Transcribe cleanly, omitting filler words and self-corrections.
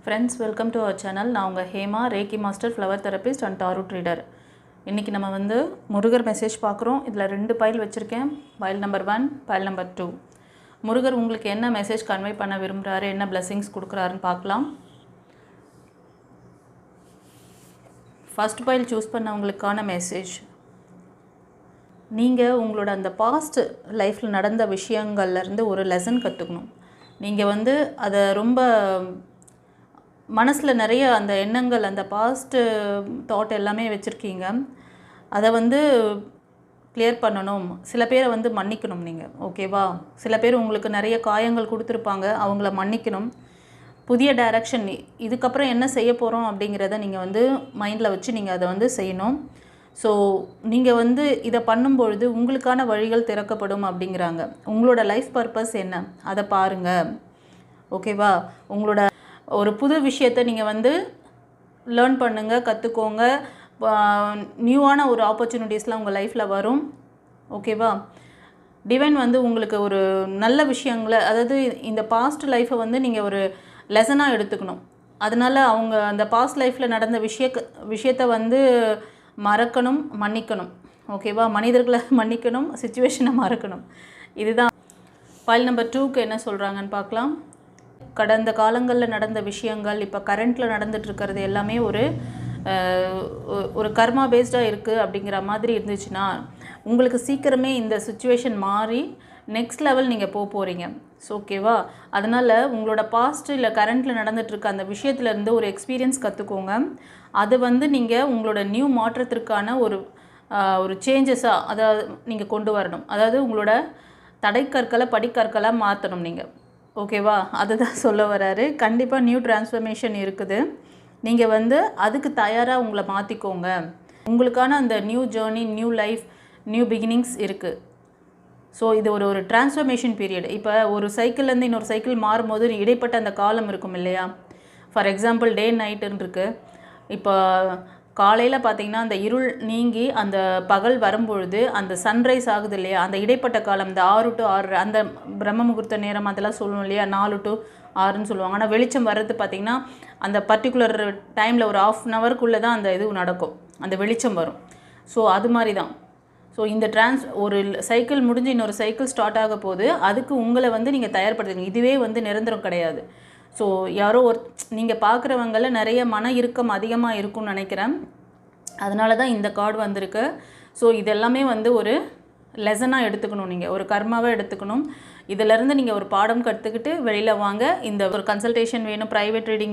Friends, welcome to our channel. நான் உங்கள் Hema, reiki master, flower therapist and tarot reader. இன்றைக்கி நம்ம முருகர் மெசேஜ் பார்க்குறோம். இதில் 2 பைல் வச்சுருக்கேன். File number 1, file number 2. Murugar உங்களுக்கு என்ன மெசேஜ் கன்வே பண்ண விரும்புகிறாரு, என்ன பிளெஸிங்ஸ் கொடுக்குறாருன்னு பார்க்கலாம். ஃபர்ஸ்ட் பைல் சூஸ் பண்ணவங்களுக்கான மெசேஜ். நீங்கள் உங்களோட அந்த பாஸ்ட் லைஃப்பில் நடந்த விஷயங்கள்லேருந்து ஒரு லெசன் கற்றுக்கணும். நீங்கள் அதை ரொம்ப மனசில் நிறைய அந்த எண்ணங்கள், அந்த பாஸ்ட்டு தாட் எல்லாமே வச்சுருக்கீங்க. அதை கிளியர் பண்ணணும். சில பேரை மன்னிக்கணும் நீங்கள், ஓகேவா? சில பேர் உங்களுக்கு நிறைய காயங்கள் கொடுத்துருப்பாங்க, அவங்கள மன்னிக்கணும். புதிய டைரக்ஷன், இதுக்கப்புறம் என்ன செய்ய போகிறோம் அப்படிங்கிறத நீங்கள் மைண்டில் வச்சு நீங்கள் அதை செய்யணும். ஸோ நீங்கள் இதை பண்ணும்பொழுது உங்களுக்கான வழிகள் திறக்கப்படும் அப்படிங்கிறாங்க. உங்களோட லைஃப் பர்பஸ் என்ன, அதை பாருங்கள், ஓகேவா? உங்களோட ஒரு புது விஷயத்தை நீங்கள் லேர்ன் பண்ணுங்கள், கற்றுக்கோங்க. நியூவான ஒரு ஆப்பர்ச்சுனிட்டிஸ்லாம் உங்கள் லைஃப்பில் வரும், ஓகேவா? டிவைன் உங்களுக்கு ஒரு நல்ல விஷயங்களை, அதாவது இந்த பாஸ்ட் லைஃப்பை நீங்கள் ஒரு லெசனாக எடுத்துக்கணும். அதனால் அவங்க அந்த பாஸ்ட் லைஃப்பில் நடந்த விஷயத்தை மறக்கணும், மன்னிக்கணும், ஓகேவா? மனிதர்களை மன்னிக்கணும், சிச்சுவேஷனை மறக்கணும். இதுதான். பைல் நம்பர் 2க்கு என்ன சொல்கிறாங்கன்னு பார்க்கலாம். கடந்த காலங்களில் நடந்த விஷயங்கள் இப்போ கரண்ட்டில் நடந்துகிட்ருக்கிறது எல்லாமே ஒரு கர்மா பேஸ்டாக இருக்குது அப்படிங்கிற மாதிரி இருந்துச்சுன்னா உங்களுக்கு சீக்கிரமே இந்த சிச்சுவேஷன் மாறி நெக்ஸ்ட் லெவல் நீங்கள் போகிறீங்க. ஸோ ஓகேவா? அதனால் உங்களோட பாஸ்ட் இல்லை கரண்ட்டில் நடந்துகிட்ருக்க அந்த விஷயத்துலேருந்து ஒரு எக்ஸ்பீரியன்ஸ் கற்றுக்கோங்க. அது நீங்கள் உங்களோட நியூ மாற்றத்திற்கான ஒரு சேஞ்சஸாக அதாவது நீங்கள் கொண்டு வரணும். அதாவது உங்களோட தடைக்கற்களை படிக்கற்களாக மாற்றணும் நீங்கள், ஓகேவா? அதுதான் சொல்ல வராரு. கண்டிப்பாக நியூ டிரான்ஸ்ஃபர்மேஷன் இருக்குது. நீங்கள் அதுக்கு தயாராக உங்களை மாற்றிக்கோங்க. உங்களுக்கான அந்த new journey, new life, new beginnings இருக்குது. ஸோ இது ஒரு டிரான்ஸ்ஃபர்மேஷன் பீரியட். இப்போ ஒரு சைக்கிள்லேருந்து இன்னொரு சைக்கிள் மாறும்போது இடைப்பட்ட அந்த காலம் இருக்கும் இல்லையா? ஃபார் எக்ஸாம்பிள் டே நைட்டுன்னு இருக்குது. இப்போ காலையில் பார்த்திங்கன்னா அந்த இருள் நீங்கி அந்த பகல் வரும்பொழுது அந்த சன்ரைஸ் ஆகுது இல்லையா? அந்த இடைப்பட்ட காலம், இந்த 6 to 6 அந்த பிரம்ம முகூர்த்த நேரம் அதெல்லாம் சொல்லுவோம் இல்லையா? 4 to 6ன்னு சொல்லுவாங்க. ஆனால் வெளிச்சம் வர்றது பார்த்திங்கன்னா அந்த பர்டிகுலர் டைமில் ஒரு 1/2 hourக்குள்ளே தான் அந்த இது நடக்கும், அந்த வெளிச்சம் வரும். ஸோ அது மாதிரி தான். ஸோ இந்த ஒரு சைக்கிள் முடிஞ்சு இன்னொரு சைக்கிள் ஸ்டார்ட் ஆக போது அதுக்கு உங்களை நீங்கள் தயார்படுத்துங்க. இதுவே நிரந்தரம் கிடையாது. ஸோ யாரோ நீங்கள் பார்க்குறவங்கள நிறைய மன இறுக்கம் அதிகமாக இருக்கும்னு நினைக்கிறேன். அதனால தான் இந்த கார்டு வந்திருக்கு. ஸோ இதெல்லாமே ஒரு லெசனாக எடுத்துக்கணும், நீங்கள் ஒரு கர்மாவை எடுத்துக்கணும். இதிலேருந்து நீங்கள் ஒரு பாடம் கற்றுக்கிட்டு வெளியில் வாங்க. இந்த ஒரு கன்சல்டேஷன் வேணும், ப்ரைவேட் ரீடிங்